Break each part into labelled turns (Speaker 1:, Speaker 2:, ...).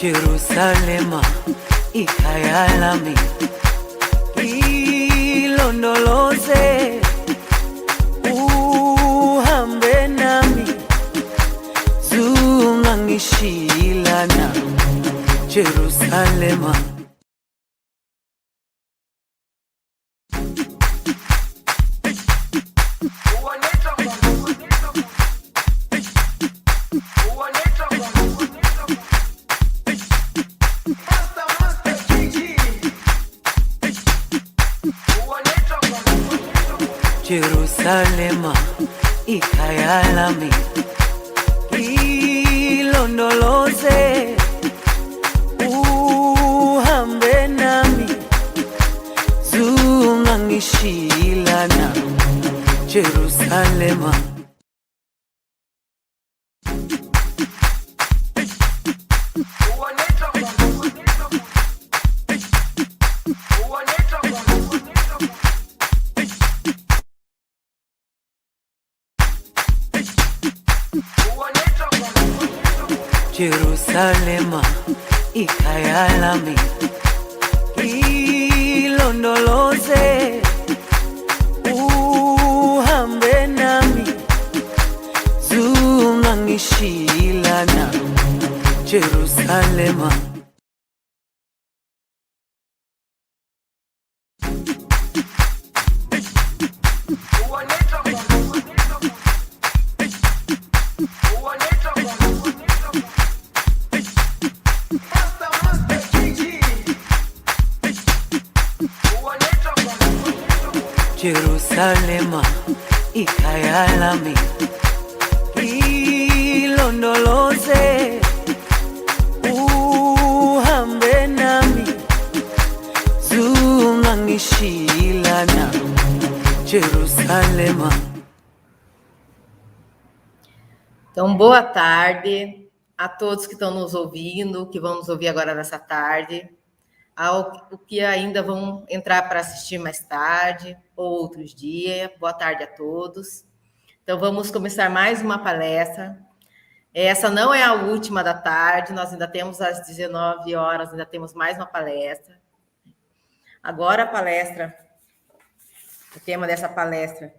Speaker 1: Jerusalema ikhaya lami, ilondoloze uhambe nami, zungangishilana Jerusalema. Jerusalema ikhaya lami, ilondoloze uhambe nami, zungangishilana Jerusalema. Jerusalema ikhaya lami, ilondoloze uhambe nami, zungangishilana Jerusalema. Jerusalema ikhaya lami, ilondoloze uhambe nami, zungangishilana Jerusalema.
Speaker 2: Então, boa tarde a todos que estão nos ouvindo, que vão nos ouvir agora nessa tarde, ao que ainda vão entrar para assistir mais tarde ou outros dias. Boa tarde a todos. Então, vamos começar mais uma palestra. Essa não é a última da tarde, nós ainda temos às 19 horas, ainda temos mais uma palestra. Agora a palestra, o tema dessa palestra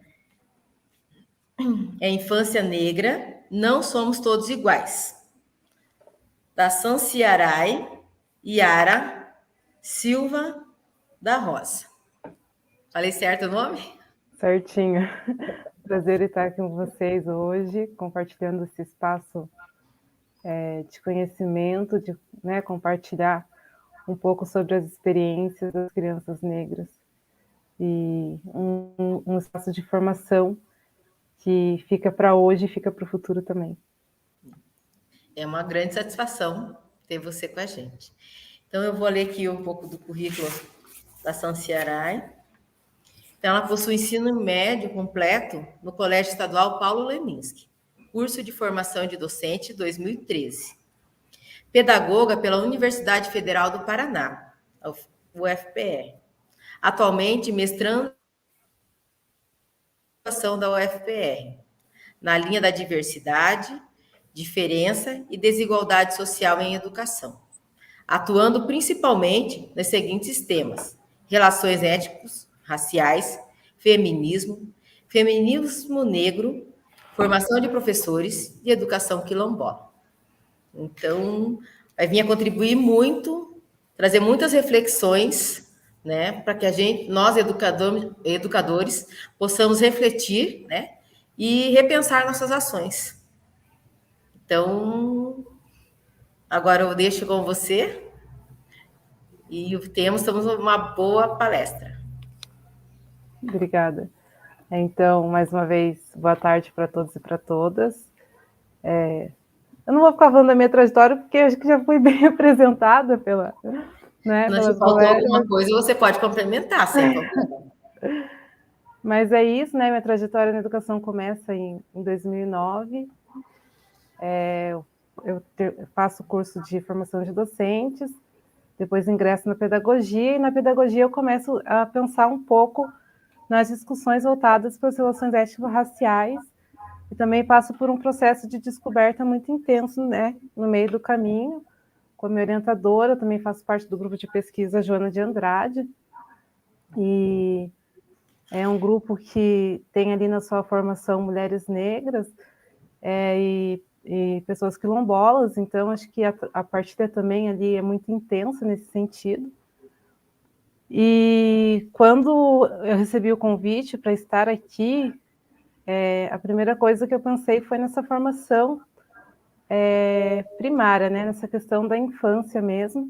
Speaker 2: é Infância Negra, não somos todos iguais. Da Sanciarai Yara Silva da Rosa. Falei certo o nome?
Speaker 3: Certinho. Prazer estar aqui com vocês hoje, compartilhando esse espaço de conhecimento, de compartilhar um pouco sobre as experiências das crianças negras e um espaço de formação que fica para hoje e fica para o futuro também.
Speaker 2: É uma grande satisfação ter você com a gente. Então, eu vou ler aqui um pouco do currículo da Sanciarai. Então, ela possui ensino médio completo no Colégio Estadual Paulo Leminski, curso de formação de docente 2013. Pedagoga pela Universidade Federal do Paraná, UFPR. Atualmente, mestrando em educação da UFPR, na linha da diversidade, diferença e desigualdade social em educação, atuando principalmente nos seguintes temas: relações étnicos, raciais, feminismo, feminismo negro, formação de professores e educação quilombola. Então, vai vir a contribuir muito, trazer muitas reflexões, né, para que nós educadores, possamos refletir, né, e repensar nossas ações. Então, agora eu deixo com você e temos uma boa palestra.
Speaker 3: Obrigada. Então, mais uma vez, boa tarde para todos e para todas. Eu não vou ficar falando da minha trajetória, porque eu acho que já fui bem apresentada pela...
Speaker 2: Se faltou alguma coisa, você pode complementar, sempre.
Speaker 3: Mas é isso, né? Minha trajetória na educação começa em 2009. Eu faço curso de formação de docentes, depois ingresso na pedagogia, e na pedagogia eu começo a pensar um pouco nas discussões voltadas para as relações étnico-raciais, e também passo por um processo de descoberta muito intenso, né, no meio do caminho, com a minha orientadora, também faço parte do grupo de pesquisa Joana de Andrade, e é um grupo que tem ali na sua formação mulheres negras e pessoas quilombolas, então acho que a partilha também ali é muito intensa nesse sentido. E quando eu recebi o convite para estar aqui, a primeira coisa que eu pensei foi nessa formação primária, né, nessa questão da infância mesmo.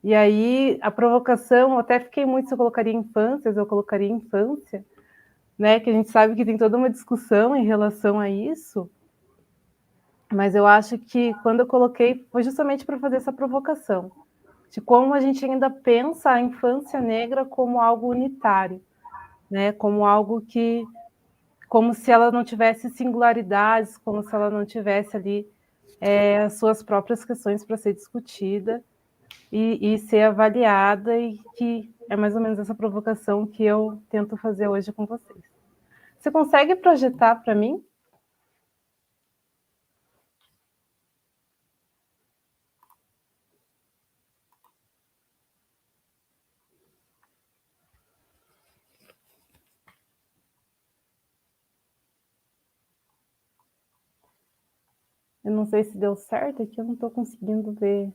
Speaker 3: E aí a provocação, eu até fiquei muito se eu colocaria infância, né, que a gente sabe que tem toda uma discussão em relação a isso, mas eu acho que quando eu coloquei foi justamente para fazer essa provocação, de como a gente ainda pensa a infância negra como algo unitário, né, como algo que, como se ela não tivesse singularidades, como se ela não tivesse ali as suas próprias questões para ser discutida e ser avaliada, e que é mais ou menos essa provocação que eu tento fazer hoje com vocês. Você consegue projetar para mim? Eu não sei se deu certo aqui, eu não estou conseguindo ver.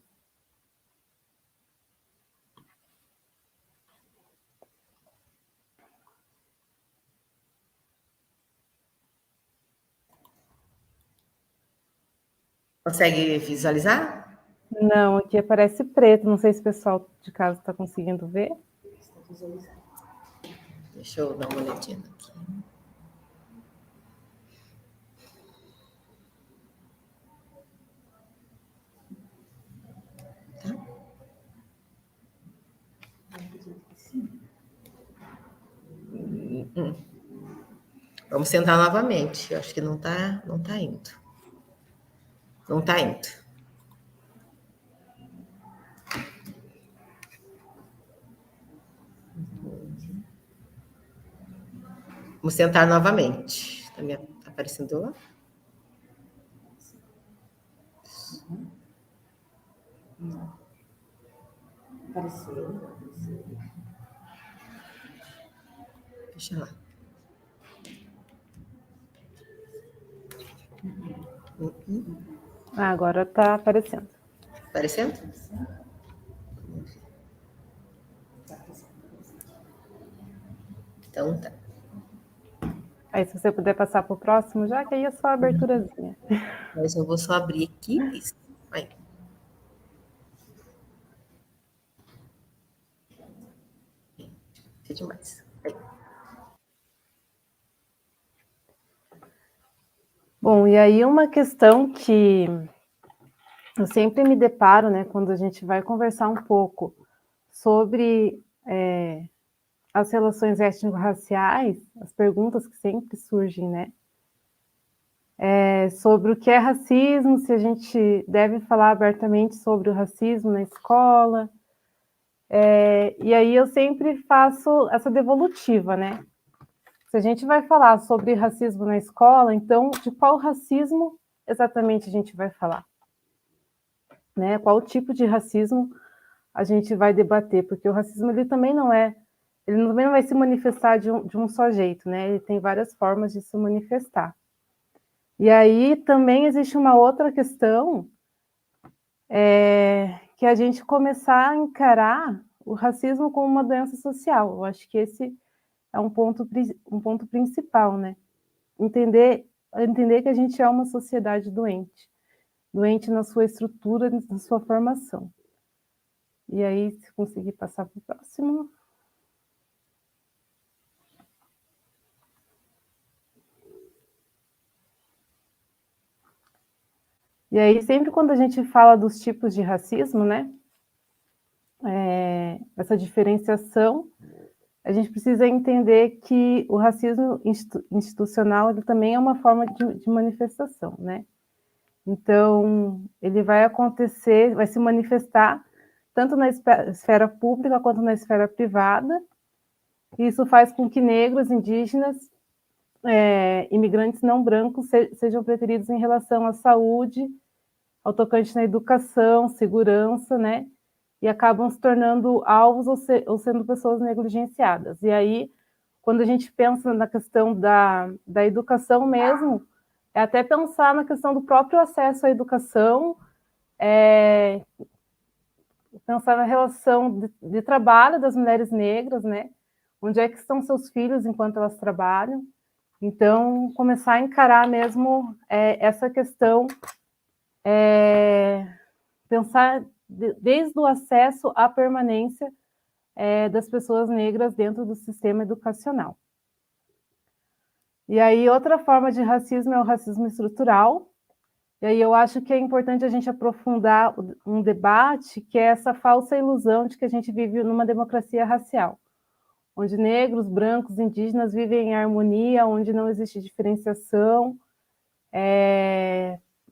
Speaker 2: Consegue visualizar?
Speaker 3: Não, aqui aparece preto, não sei se o pessoal de casa está conseguindo ver.
Speaker 2: Deixa eu dar uma olhadinha aqui. Vamos tentar novamente. Eu acho que não tá indo. Não tá indo. Vamos tentar novamente. Está me aparecendo lá?
Speaker 4: Apareceu.
Speaker 2: Deixa lá.
Speaker 3: Agora está aparecendo.
Speaker 2: Aparecendo? Então tá.
Speaker 3: Aí, se você puder passar para o próximo, já que aí é só a aberturazinha.
Speaker 2: Mas eu vou só abrir aqui isso. Aí. É demais. Aí.
Speaker 3: Bom, e aí uma questão que eu sempre me deparo, né, quando a gente vai conversar um pouco sobre as relações étnico-raciais, as perguntas que sempre surgem, né, sobre o que é racismo, se a gente deve falar abertamente sobre o racismo na escola, e aí eu sempre faço essa devolutiva, né? Se a gente vai falar sobre racismo na escola, então de qual racismo exatamente a gente vai falar? Né? Qual tipo de racismo a gente vai debater? Porque o racismo ele também não vai se manifestar de um só jeito, né? Ele tem várias formas de se manifestar. E aí também existe uma outra questão, que a gente começar a encarar o racismo como uma doença social. Eu acho que esse é um ponto principal, né? Entender que a gente é uma sociedade doente na sua estrutura, na sua formação. E aí, se conseguir passar para o próximo. E aí, sempre quando a gente fala dos tipos de racismo, né? Essa diferenciação, a gente precisa entender que o racismo institucional ele também é uma forma de manifestação, né? Então, ele vai acontecer, vai se manifestar tanto na esfera pública quanto na esfera privada. E isso faz com que negros, indígenas, imigrantes não brancos sejam preteridos em relação à saúde ao tocante na educação, segurança, né? E acabam se tornando alvos ou sendo pessoas negligenciadas. E aí, quando a gente pensa na questão da educação mesmo, é até pensar na questão do próprio acesso à educação, pensar na relação de trabalho das mulheres negras, né? Onde é que estão seus filhos enquanto elas trabalham? Então, começar a encarar mesmo essa questão, pensar desde o acesso à permanência das pessoas negras dentro do sistema educacional. E aí, outra forma de racismo é o racismo estrutural. E aí eu acho que é importante a gente aprofundar um debate que é essa falsa ilusão de que a gente vive numa democracia racial, onde negros, brancos, indígenas vivem em harmonia, onde não existe diferenciação,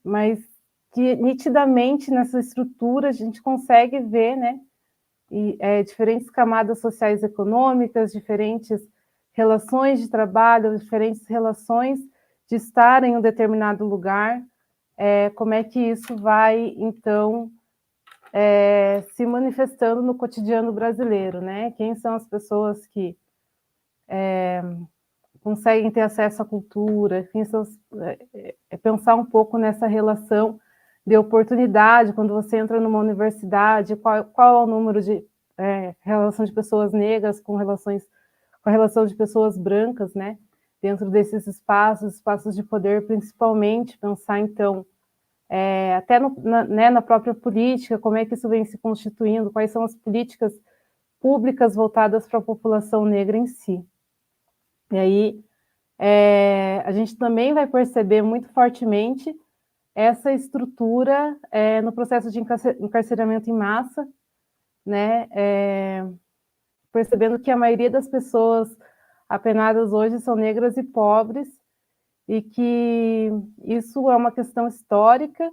Speaker 3: mas que nitidamente nessa estrutura a gente consegue ver, né, diferentes camadas sociais e econômicas, diferentes relações de trabalho, diferentes relações de estar em um determinado lugar, como é que isso vai, então, se manifestando no cotidiano brasileiro, né? Quem são as pessoas que conseguem ter acesso à cultura, quem são, pensar um pouco nessa relação de oportunidade, quando você entra numa universidade, qual é o número de relação de pessoas negras com a relação de pessoas brancas, né? Dentro desses espaços de poder, principalmente, pensar, então, até na própria política, como é que isso vem se constituindo, quais são as políticas públicas voltadas para a população negra em si. E aí, a gente também vai perceber muito fortemente essa estrutura no processo de encarceramento em massa, né? Percebendo que a maioria das pessoas apenadas hoje são negras e pobres, e que isso é uma questão histórica,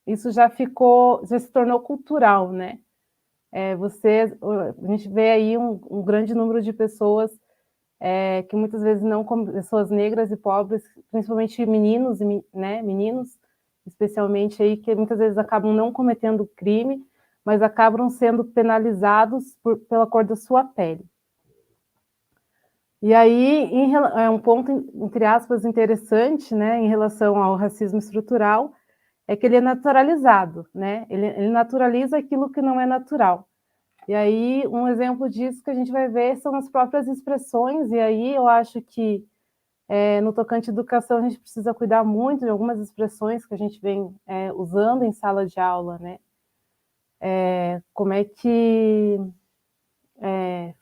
Speaker 3: isso já se tornou cultural, né? A gente vê aí um grande número de pessoas que muitas vezes não, como pessoas negras e pobres, principalmente meninos, né, meninos, especialmente aí, que muitas vezes acabam não cometendo crime, mas acabam sendo penalizados pela cor da sua pele. E aí, um ponto, entre aspas, interessante, né, em relação ao racismo estrutural, é que ele é naturalizado, né? Ele naturaliza aquilo que não é natural. E aí, um exemplo disso que a gente vai ver são as próprias expressões, e aí eu acho que no tocante à educação a gente precisa cuidar muito de algumas expressões que a gente vem usando em sala de aula, né? Como é que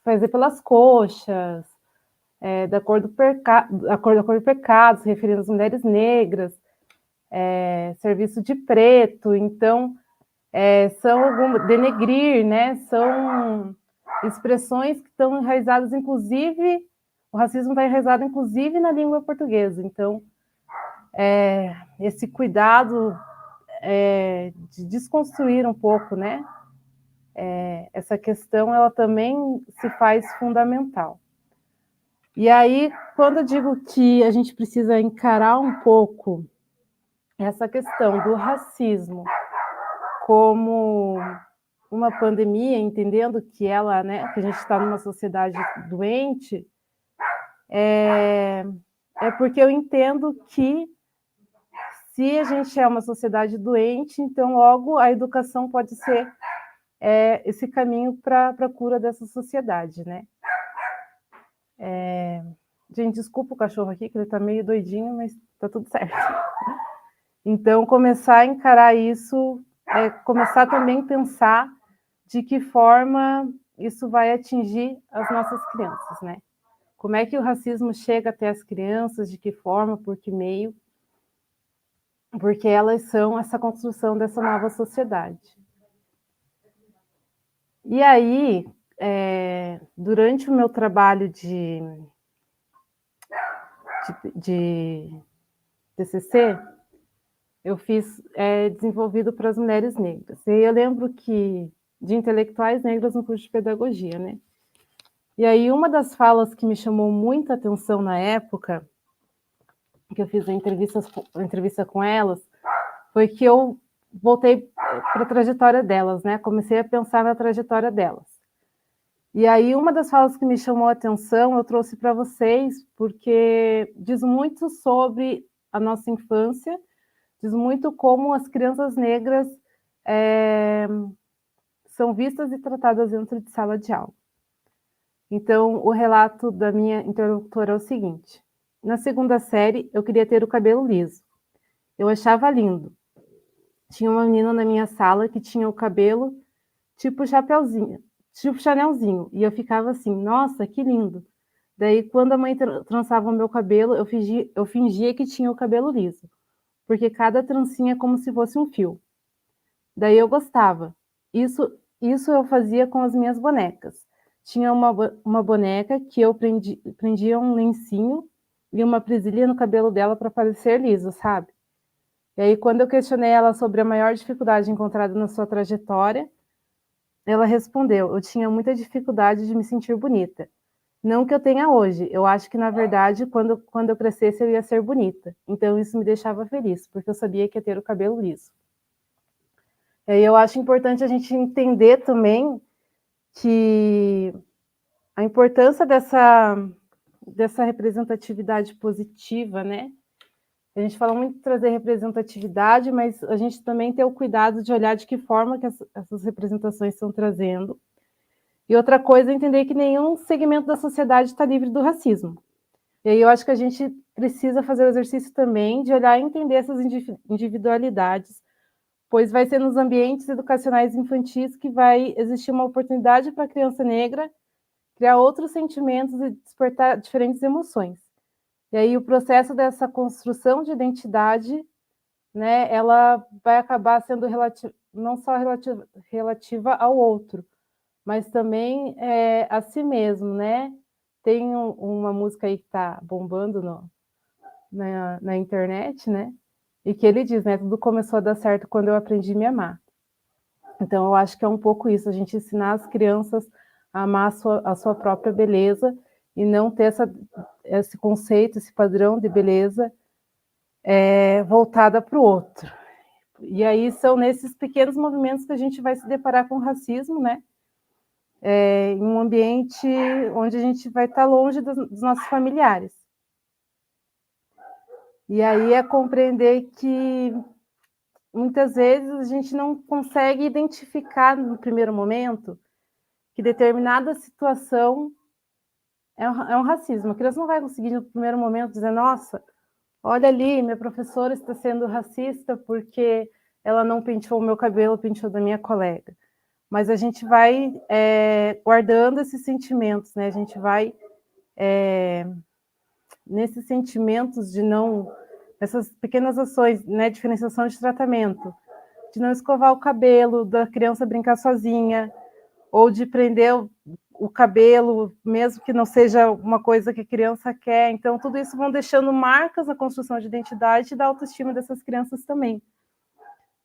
Speaker 3: fazer pelas coxas, da cor do pecado, se referindo às mulheres negras, serviço de preto, então denegrir, né? São expressões que estão enraizadas, inclusive, o racismo está enraizado, inclusive, na língua portuguesa. Então, esse cuidado de desconstruir um pouco, né? Essa questão, ela também se faz fundamental. E aí, quando eu digo que a gente precisa encarar um pouco essa questão do racismo como uma pandemia, entendendo que ela, né, que a gente está numa sociedade doente, é porque eu entendo que se a gente é uma sociedade doente, então logo a educação pode ser esse caminho para a cura dessa sociedade, né? Gente, desculpa o cachorro aqui, que ele está meio doidinho, mas está tudo certo. Então, começar a encarar isso, começar também a pensar de que forma isso vai atingir as nossas crianças, né? Como é que o racismo chega até as crianças, de que forma, por que meio, porque elas são essa construção dessa nova sociedade. E aí, durante o meu trabalho de TCC, eu fiz desenvolvido para as mulheres negras. E eu lembro que de intelectuais negras no curso de pedagogia, né? E aí uma das falas que me chamou muita atenção na época que eu fiz a entrevista com elas, foi que eu voltei para a trajetória delas, né? Comecei a pensar na trajetória delas. E aí, uma das falas que me chamou a atenção, eu trouxe para vocês, porque diz muito sobre a nossa infância, diz muito como as crianças negras são vistas e tratadas dentro de sala de aula. Então, o relato da minha interlocutora é o seguinte: na segunda série, eu queria ter o cabelo liso. Eu achava lindo. Tinha uma menina na minha sala que tinha o cabelo tipo chapeuzinho, tipo Chanelzinho, e eu ficava assim, nossa, que lindo. Daí, quando a mãe trançava o meu cabelo, eu fingia que tinha o cabelo liso, porque cada trancinha é como se fosse um fio. Daí eu gostava. Isso eu fazia com as minhas bonecas. Tinha uma boneca que eu prendia um lencinho e uma presilha no cabelo dela para parecer liso, sabe? E aí, quando eu questionei ela sobre a maior dificuldade encontrada na sua trajetória, ela respondeu: eu tinha muita dificuldade de me sentir bonita. Não que eu tenha hoje, eu acho que, na verdade, quando eu crescesse, eu ia ser bonita. Então, isso me deixava feliz, porque eu sabia que ia ter o cabelo liso. E aí, eu acho importante a gente entender também que a importância dessa representatividade positiva, né? A gente fala muito de trazer representatividade, mas a gente também tem o cuidado de olhar de que forma que essas representações estão trazendo. E outra coisa é entender que nenhum segmento da sociedade está livre do racismo. E aí eu acho que a gente precisa fazer o exercício também de olhar e entender essas individualidades, pois vai ser nos ambientes educacionais infantis que vai existir uma oportunidade para a criança negra criar outros sentimentos e despertar diferentes emoções. E aí o processo dessa construção de identidade, né, ela vai acabar sendo não só relativa ao outro, mas também a si mesmo, né? Tem uma música aí que está bombando na internet, né? E que ele diz, né? Tudo começou a dar certo quando eu aprendi a me amar. Então, eu acho que é um pouco isso, a gente ensinar as crianças a amar a sua própria beleza e não ter esse conceito, esse padrão de beleza voltada para o outro. E aí são nesses pequenos movimentos que a gente vai se deparar com o racismo, né? Em um ambiente onde a gente vai estar longe dos nossos familiares. E aí é compreender que muitas vezes a gente não consegue identificar no primeiro momento que determinada situação é um racismo. A criança não vai conseguir no primeiro momento dizer, nossa, olha ali, minha professora está sendo racista porque ela não penteou o meu cabelo, penteou da minha colega. Mas a gente vai guardando esses sentimentos, né? A gente vai nesses sentimentos de não... Essas pequenas ações, né? Diferenciação de tratamento, de não escovar o cabelo, da criança brincar sozinha, ou de prender o cabelo, mesmo que não seja uma coisa que a criança quer. Então, tudo isso vão deixando marcas na construção de identidade e da autoestima dessas crianças também.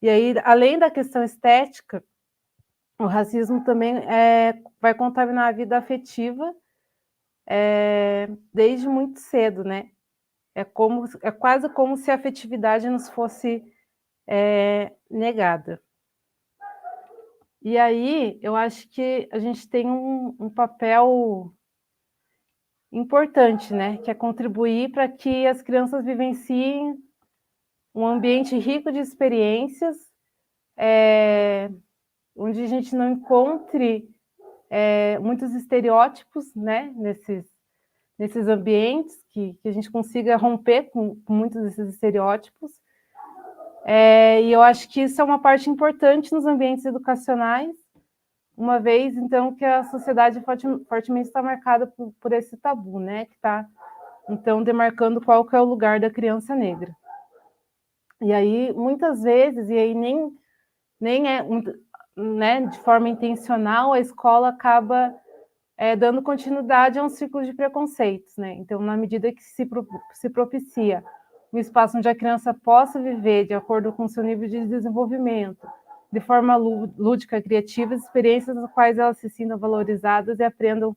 Speaker 3: E aí, além da questão estética, o racismo também vai contaminar a vida afetiva desde muito cedo, né? É quase como se a afetividade nos fosse negada. E aí, eu acho que a gente tem um papel importante, né? Que é contribuir para que as crianças vivenciem um ambiente rico de experiências, onde a gente não encontre muitos estereótipos, né? Nesses ambientes, que a gente consiga romper com muitos desses estereótipos. E eu acho que isso é uma parte importante nos ambientes educacionais, uma vez, então, que a sociedade fortemente está marcada por esse tabu, né? Que está, então, demarcando qual que é o lugar da criança negra. E aí, muitas vezes, e aí nem é, né, de forma intencional, a escola acaba dando continuidade a um ciclo de preconceitos, né? Então, na medida que se propicia um espaço onde a criança possa viver de acordo com o seu nível de desenvolvimento, de forma lúdica, criativa, experiências nas quais elas se sintam valorizadas e aprendam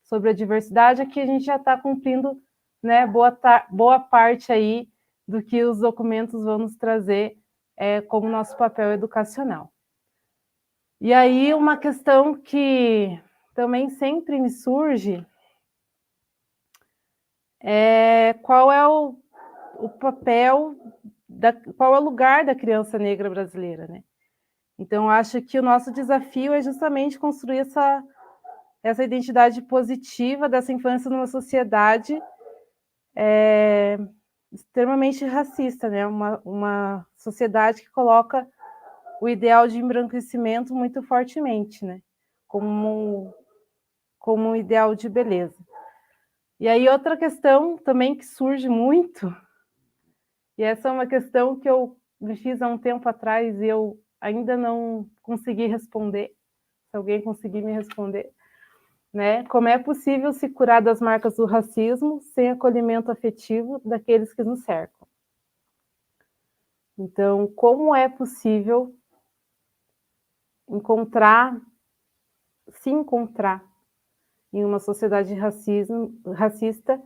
Speaker 3: sobre a diversidade, aqui a gente já está cumprindo né, boa parte aí do que os documentos vão nos trazer como nosso papel educacional. E aí uma questão que também sempre me surge é qual é o papel, qual é o lugar da criança negra brasileira, né? Então, acho que o nosso desafio é justamente construir essa identidade positiva dessa infância numa sociedade extremamente racista, né? Uma sociedade que coloca o ideal de embranquecimento muito fortemente, né? Como um ideal de beleza. E aí outra questão também que surge muito, e essa é uma questão que eu me fiz há um tempo atrás e eu ainda não consegui responder, se alguém conseguir me responder, né? Como é possível se curar das marcas do racismo sem acolhimento afetivo daqueles que nos cercam? Então, como é possível se encontrar em uma sociedade racista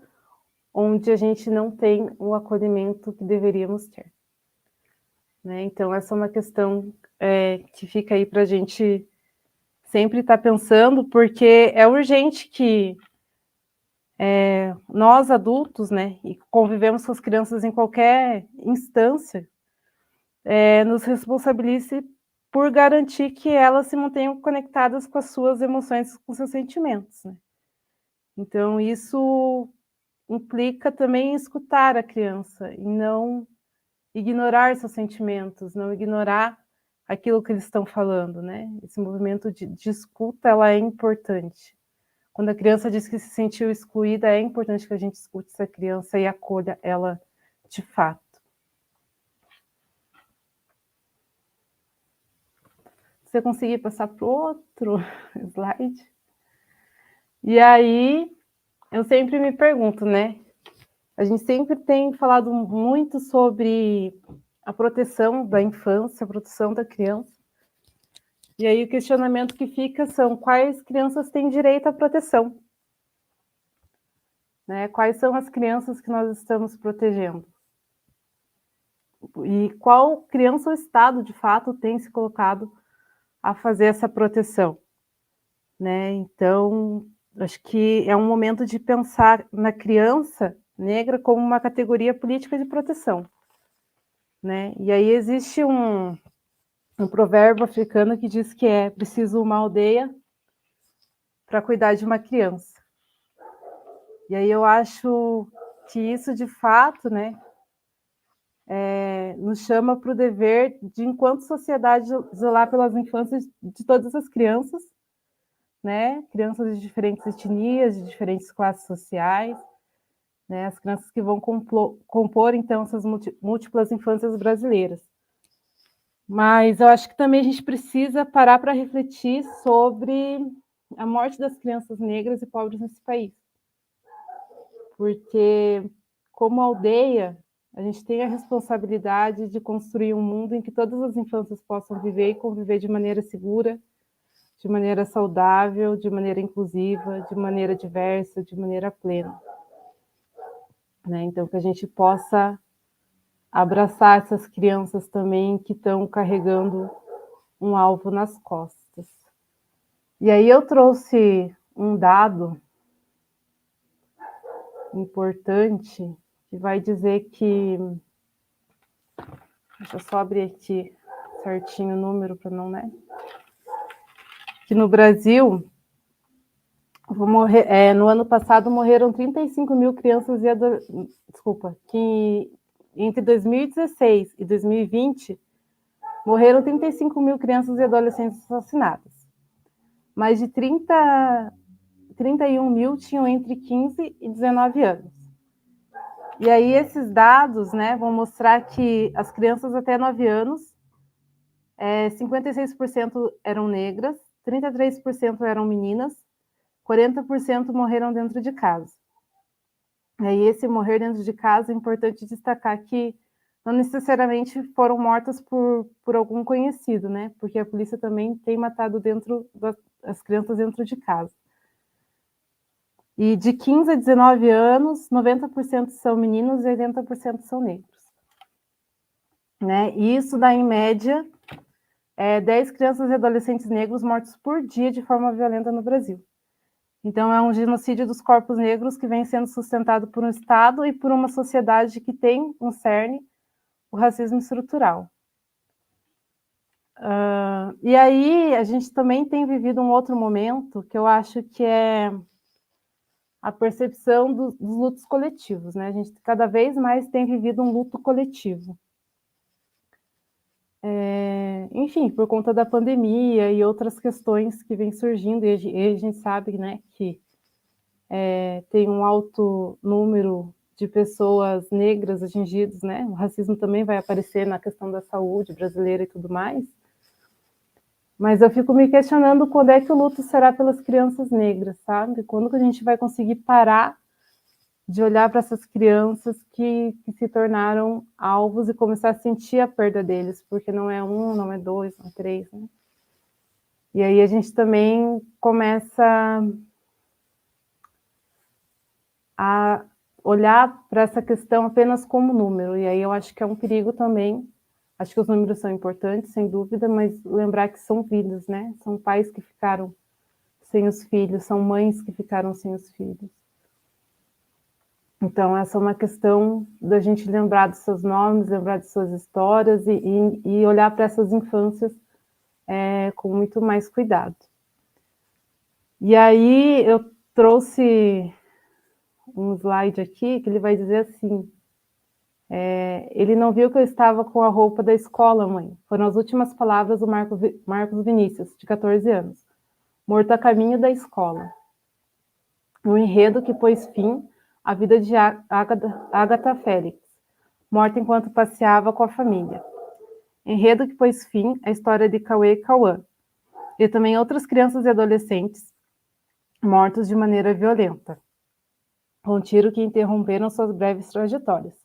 Speaker 3: onde a gente não tem o acolhimento que deveríamos ter, né? Então, essa é uma questão que fica aí para a gente sempre estar pensando, porque é urgente que nós, adultos, né, e convivemos com as crianças em qualquer instância, nos responsabilize por garantir que elas se mantenham conectadas com as suas emoções, com seus sentimentos, né? Então, isso implica também em escutar a criança e não ignorar seus sentimentos, não ignorar aquilo que eles estão falando, né? Esse movimento de escuta, ela é importante. Quando a criança diz que se sentiu excluída, é importante que a gente escute essa criança e acolha ela de fato. Se você conseguir passar para o outro slide. E aí, eu sempre me pergunto, né? A gente sempre tem falado muito sobre a proteção da infância, a proteção da criança. E aí o questionamento que fica são quais crianças têm direito à proteção? Né? Quais são as crianças que nós estamos protegendo? E qual criança ou Estado, de fato, tem se colocado a fazer essa proteção? Né? Então, acho que é um momento de pensar na criança negra como uma categoria política de proteção. Né? E aí existe um provérbio africano que diz que é preciso uma aldeia para cuidar de uma criança. E aí eu acho que isso, de fato, né, nos chama para o dever de, enquanto sociedade, zelar pelas infâncias de todas as crianças, né, crianças de diferentes etnias, de diferentes classes sociais, né, as crianças que vão compor, então, essas múltiplas infâncias brasileiras. Mas eu acho que também a gente precisa parar para refletir sobre a morte das crianças negras e pobres nesse país. Porque, como aldeia, a gente tem a responsabilidade de construir um mundo em que todas as infâncias possam viver e conviver de maneira segura, de maneira saudável, de maneira inclusiva, de maneira diversa, de maneira plena. Né? Então, que a gente possa abraçar essas crianças também que estão carregando um alvo nas costas. E aí eu trouxe um dado importante que vai dizer que... Deixa eu só abrir aqui certinho o número para não, né? Que no Brasil, no ano passado morreram 35 mil crianças e adolescentes. Desculpa, que entre 2016 e 2020 morreram 35 mil crianças e adolescentes assassinadas. Mais de 31 mil tinham entre 15 e 19 anos. E aí esses dados, né, vão mostrar que as crianças até 9 anos, 56% eram negras, 33% eram meninas, 40% morreram dentro de casa. E aí esse morrer dentro de casa é importante destacar que não necessariamente foram mortas por algum conhecido, né? Porque a polícia também tem matado as crianças dentro de casa. E de 15 a 19 anos, 90% são meninos e 80% são negros. Né? E isso dá, em média, 10 crianças e adolescentes negros mortos por dia de forma violenta no Brasil. Então, é um genocídio dos corpos negros que vem sendo sustentado por um Estado e por uma sociedade que tem um cerne, o racismo estrutural. E aí, a gente também tem vivido um outro momento que eu acho que é a percepção dos lutos coletivos, né? A gente cada vez mais tem vivido um luto coletivo. Enfim, por conta da pandemia e outras questões que vêm surgindo, e a gente sabe, né, que tem um alto número de pessoas negras atingidas, né? O racismo também vai aparecer na questão da saúde brasileira e tudo mais. Mas eu fico me questionando quando é que o luto será pelas crianças negras, sabe? Quando que a gente vai conseguir parar de olhar para essas crianças que se tornaram alvos e começar a sentir a perda deles, porque não é um, não é dois, não é três, né? E aí a gente também começa a olhar para essa questão apenas como número, e aí eu acho que é um perigo também. Acho que os números são importantes, sem dúvida, mas lembrar que são vidas, né? São pais que ficaram sem os filhos, são mães que ficaram sem os filhos. Então, essa é uma questão da gente lembrar dos seus nomes, lembrar de suas histórias e olhar para essas infâncias com muito mais cuidado. E aí, eu trouxe um slide aqui que ele vai dizer assim: ele não viu que eu estava com a roupa da escola, mãe. Foram as últimas palavras do Marcos Vinícius, de 14 anos. Morto a caminho da escola. Um enredo que pôs fim à vida de Agatha Félix, morta enquanto passeava com a família. Enredo que pôs fim à história de Cauê e Cauã. E também outras crianças e adolescentes mortos de maneira violenta, com um tiro que interromperam suas breves trajetórias.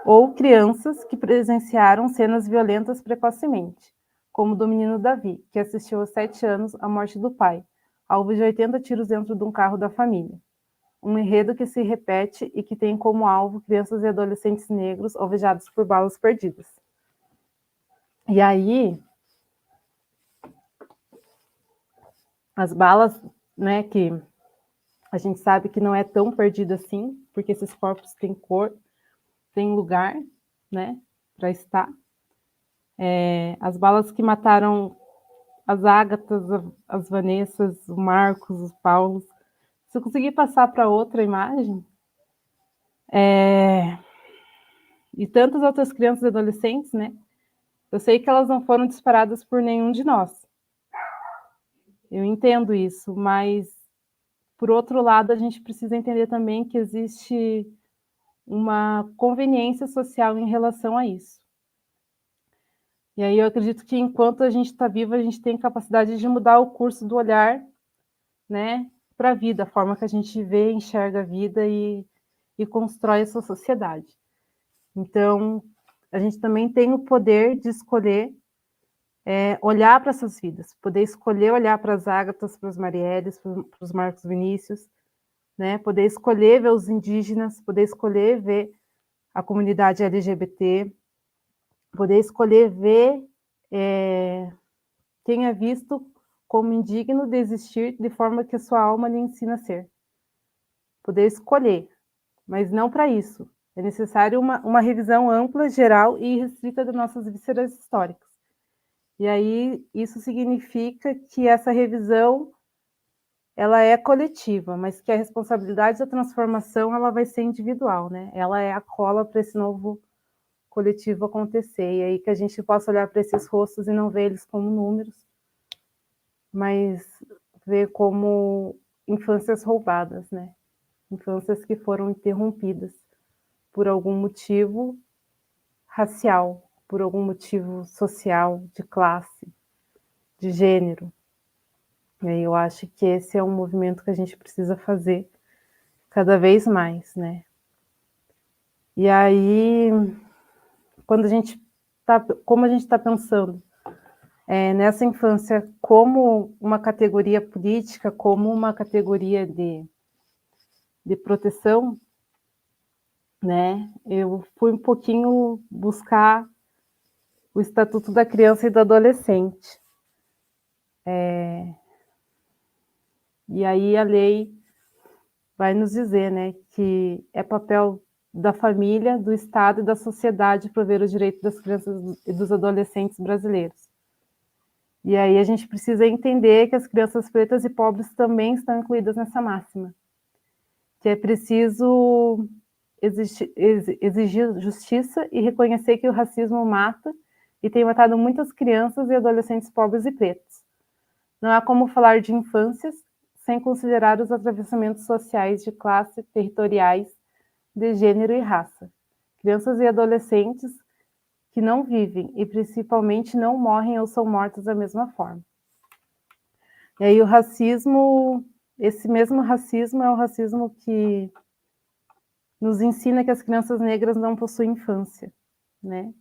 Speaker 3: Ou crianças que presenciaram cenas violentas precocemente, como do menino Davi, que assistiu aos 7 anos à morte do pai, alvo de 80 tiros dentro de um carro da família. Um enredo que se repete e que tem como alvo crianças e adolescentes negros alvejados por balas perdidas. E aí, as balas, né, que a gente sabe que não é tão perdida assim, porque esses corpos têm cor, têm lugar, né, para estar. As balas que mataram as Ágatas, as Vanessas, o Marcos, os Paulos. Se eu conseguir passar para outra imagem, e tantas outras crianças e adolescentes, né? Eu sei que elas não foram disparadas por nenhum de nós. Eu entendo isso, mas, por outro lado, a gente precisa entender também que existe uma conveniência social em relação a isso. E aí eu acredito que enquanto a gente está vivo, a gente tem capacidade de mudar o curso do olhar, né, para a vida, a forma que a gente vê, enxerga a vida e constrói essa sociedade. Então, a gente também tem o poder de escolher olhar para essas vidas, poder escolher olhar para as Ágatas, para os Marielles, para os Marcos Vinícius, né? Poder escolher ver os indígenas, poder escolher ver a comunidade LGBT, poder escolher ver quem é visto como indigno de existir de forma que a sua alma lhe ensina a ser. Poder escolher, mas não para isso. É necessário uma revisão ampla, geral e restrita das nossas vísceras históricas. E aí, isso significa que essa revisão ela é coletiva, mas que a responsabilidade da transformação ela vai ser individual, né? Ela é a cola para esse novo coletivo acontecer. E aí que a gente possa olhar para esses rostos e não ver eles como números, mas ver como infâncias roubadas, né? Infâncias que foram interrompidas por algum motivo racial, por algum motivo social, de classe, de gênero. E aí eu acho que esse é um movimento que a gente precisa fazer cada vez mais, né? E aí, como a gente está pensando nessa infância como uma categoria política, como uma categoria de proteção, né? Eu fui um pouquinho buscar o Estatuto da Criança e do Adolescente. E aí a lei vai nos dizer, né, que é papel da família, do Estado e da sociedade prover os direitos das crianças e dos adolescentes brasileiros. E aí a gente precisa entender que as crianças pretas e pobres também estão incluídas nessa máxima, que é preciso exigir justiça e reconhecer que o racismo mata e tem matado muitas crianças e adolescentes pobres e pretos. Não há como falar de infâncias sem considerar os atravessamentos sociais de classe, territoriais, de gênero e raça. Crianças e adolescentes que não vivem e principalmente não morrem ou são mortos da mesma forma. E aí o racismo, esse mesmo racismo é o racismo que nos ensina que as crianças negras não possuem infância, né?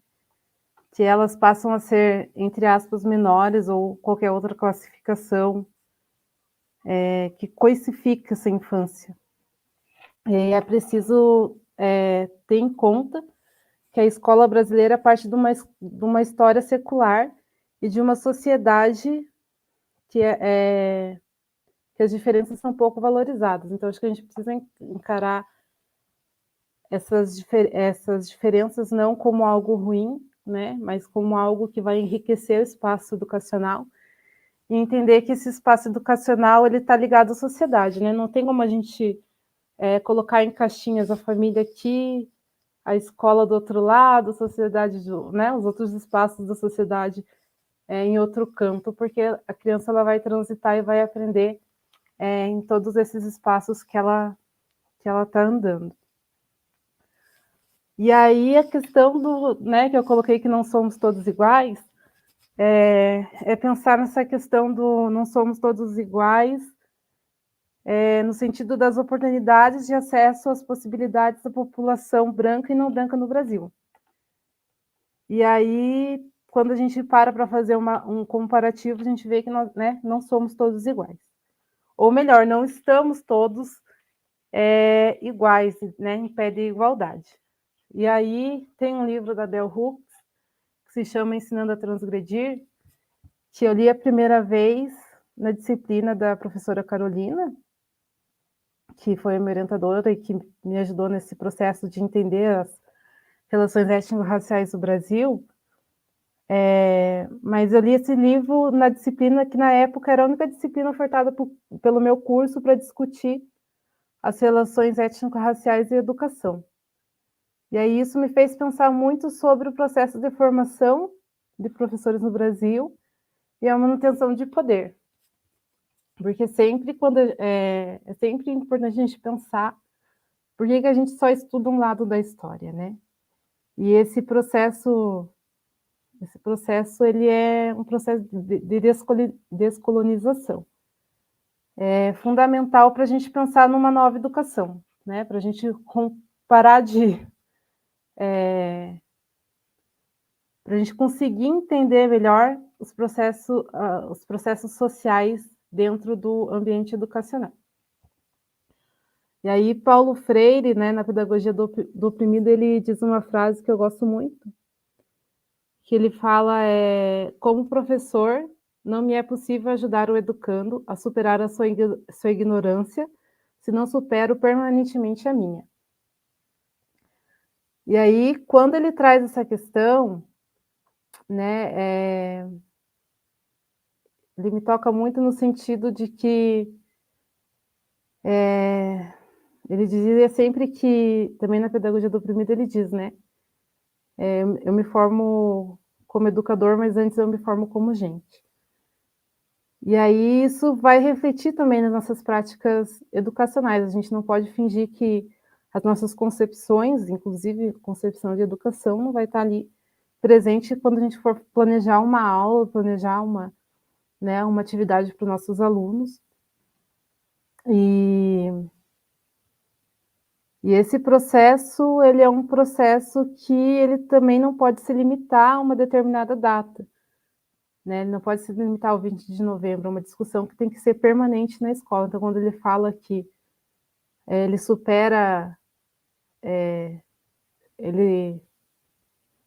Speaker 3: Que elas passam a ser, entre aspas, menores ou qualquer outra classificação que coisifica essa infância. E é preciso ter em conta que a escola brasileira parte de uma história secular e de uma sociedade que que as diferenças são pouco valorizadas. Então, acho que a gente precisa encarar essas diferenças não como algo ruim, né, mas como algo que vai enriquecer o espaço educacional e entender que esse espaço educacional ele está ligado à sociedade, né? Não tem como a gente colocar em caixinhas a família aqui, a escola do outro lado, a sociedade, né, os outros espaços da sociedade em outro campo, porque a criança ela vai transitar e vai aprender em todos esses espaços que ela está andando. E aí a questão né, que eu coloquei que não somos todos iguais, é pensar nessa questão do não somos todos iguais, no sentido das oportunidades de acesso às possibilidades da população branca e não branca no Brasil. E aí, quando a gente para fazer um comparativo, a gente vê que nós, né, não somos todos iguais. Ou melhor, não estamos todos iguais, né, em pé de igualdade. E aí tem um livro da Bell Hooks, que se chama Ensinando a Transgredir, que eu li a primeira vez na disciplina da professora Carolina, que foi a minha orientadora e que me ajudou nesse processo de entender as relações étnico-raciais do Brasil. Mas eu li esse livro na disciplina que, na época, era a única disciplina ofertada pelo meu curso para discutir as relações étnico-raciais e educação. E aí isso me fez pensar muito sobre o processo de formação de professores no Brasil e a manutenção de poder. Porque sempre é sempre importante a gente pensar por que a gente só estuda um lado da história, né? E esse processo ele é um processo de descolonização. É fundamental para a gente pensar numa nova educação, né? Para a gente parar de para a gente conseguir entender melhor os processos sociais dentro do ambiente educacional. E aí, Paulo Freire, né, na Pedagogia do Oprimido, ele diz uma frase que eu gosto muito, que ele fala como professor, não me é possível ajudar o educando a superar a sua ignorância, se não supero permanentemente a minha. E aí, quando ele traz essa questão, né, ele me toca muito no sentido de que ele dizia sempre que, também na Pedagogia do Oprimido, ele diz, né, eu me formo como educador, mas antes eu me formo como gente. E aí isso vai refletir também nas nossas práticas educacionais. A gente não pode fingir que as nossas concepções, inclusive concepção de educação, não vai estar ali presente quando a gente for planejar uma aula, planejar uma atividade para os nossos alunos. E esse processo, ele é um processo que ele também não pode se limitar a uma determinada data, né? Ele não pode se limitar ao 20 de novembro, é uma discussão que tem que ser permanente na escola. Então, quando ele fala que ele supera, ele,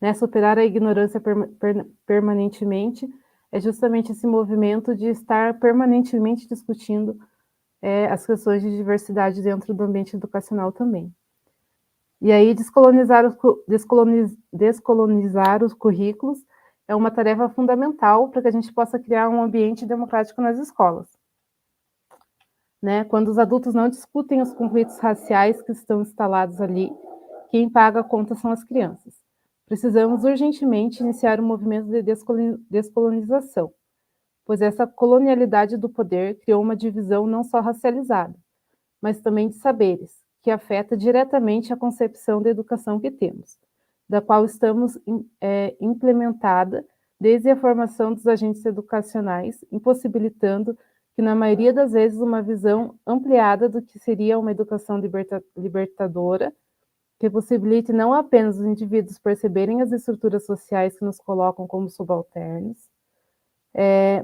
Speaker 3: né, superar a ignorância permanentemente, é justamente esse movimento de estar permanentemente discutindo as questões de diversidade dentro do ambiente educacional também. E aí, descolonizar os currículos é uma tarefa fundamental para que a gente possa criar um ambiente democrático nas escolas. Né? Quando os adultos não discutem os conflitos raciais que estão instalados ali, quem paga a conta são as crianças. Precisamos urgentemente iniciar um movimento de descolonização, pois essa colonialidade do poder criou uma divisão não só racializada, mas também de saberes, que afeta diretamente a concepção da educação que temos, da qual estamos implementada desde a formação dos agentes educacionais, impossibilitando que, na maioria das vezes, uma visão ampliada do que seria uma educação libertadora, que possibilite não apenas os indivíduos perceberem as estruturas sociais que nos colocam como subalternos,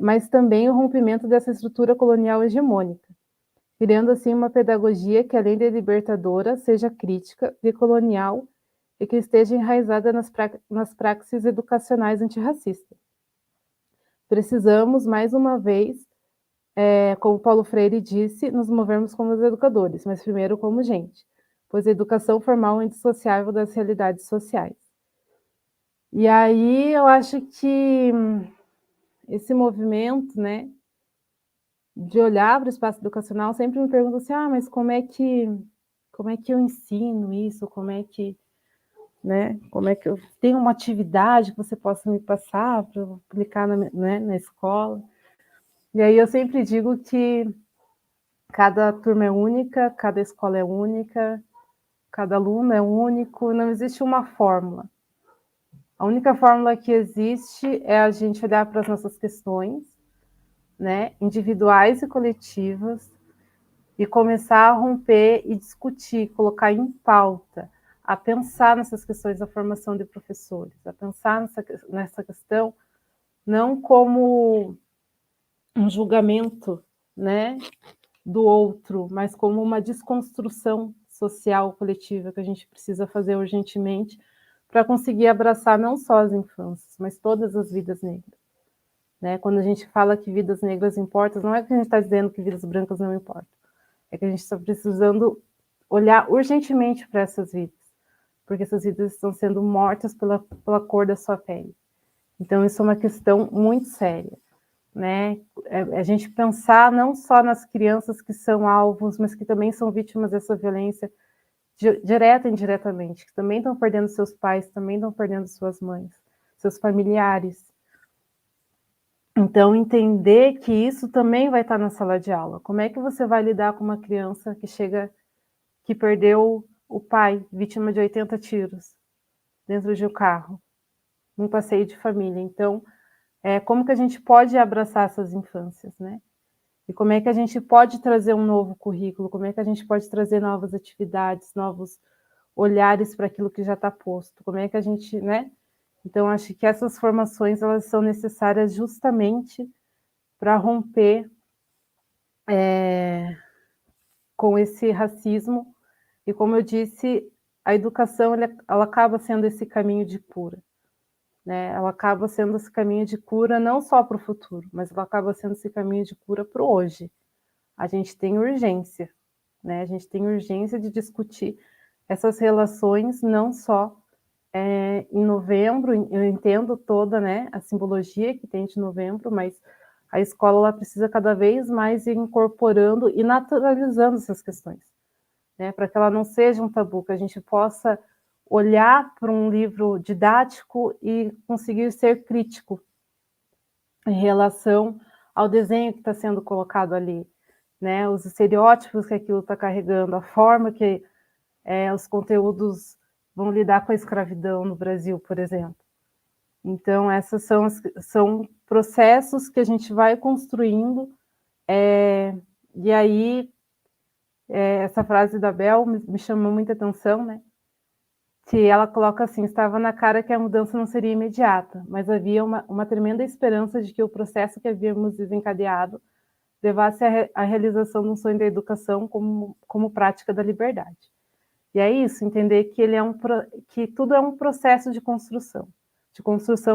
Speaker 3: mas também o rompimento dessa estrutura colonial hegemônica, criando assim uma pedagogia que, além de libertadora, seja crítica, decolonial e que esteja enraizada nas praxes educacionais antirracistas. Precisamos, mais uma vez, como Paulo Freire disse, nos movermos como os educadores, mas primeiro como gente, pois a educação formal é indissociável das realidades sociais. E aí eu acho que esse movimento, né, de olhar para o espaço educacional, sempre me pergunto assim, mas como é que eu ensino isso, como é que eu tenho uma atividade que você possa me passar para eu aplicar na escola. E aí eu sempre digo que cada turma é única, cada escola é única, cada aluno é único, não existe uma fórmula. A única fórmula que existe é a gente olhar para as nossas questões, né, individuais e coletivas, e começar a romper e discutir, colocar em pauta, a pensar nessas questões da formação de professores, a pensar nessa questão não como um julgamento, né, do outro, mas como uma desconstrução social coletiva que a gente precisa fazer urgentemente para conseguir abraçar não só as infâncias, mas todas as vidas negras. Né? Quando a gente fala que vidas negras importam, não é que a gente está dizendo que vidas brancas não importam, é que a gente está precisando olhar urgentemente para essas vidas, porque essas vidas estão sendo mortas pela cor da sua pele. Então, isso é uma questão muito séria. Né? A gente pensar não só nas crianças que são alvos, mas que também são vítimas dessa violência direta e indiretamente, que também estão perdendo seus pais, também estão perdendo suas mães, seus familiares. Então, entender que isso também vai estar na sala de aula. Como é que você vai lidar com uma criança que perdeu o pai, vítima de 80 tiros, dentro de um carro, num passeio de família? Então, como que a gente pode abraçar essas infâncias, né? E como é que a gente pode trazer um novo currículo, como é que a gente pode trazer novas atividades, novos olhares para aquilo que já está posto, como é que a gente, né? Então, acho que essas formações, elas são necessárias justamente para romper com esse racismo, e como eu disse, a educação, ela acaba sendo esse caminho de cura. Né? Ela acaba sendo esse caminho de cura não só para o futuro, mas ela acaba sendo esse caminho de cura para o hoje. A gente tem urgência, né? A gente tem urgência de discutir essas relações não só em novembro. Eu entendo toda, né, a simbologia que tem de novembro, mas a escola ela precisa cada vez mais ir incorporando e naturalizando essas questões, né? Para que ela não seja um tabu, que a gente possa olhar para um livro didático e conseguir ser crítico em relação ao desenho que está sendo colocado ali, né? Os estereótipos que aquilo está carregando, a forma que os conteúdos vão lidar com a escravidão no Brasil, por exemplo. Então, esses são processos que a gente vai construindo, e aí essa frase da Bel me chamou muita atenção, né? que ela coloca assim: estava na cara que a mudança não seria imediata, mas havia uma tremenda esperança de que o processo que havíamos desencadeado levasse à realização de um sonho da educação como prática da liberdade. E é isso, entender que que tudo é um processo de construção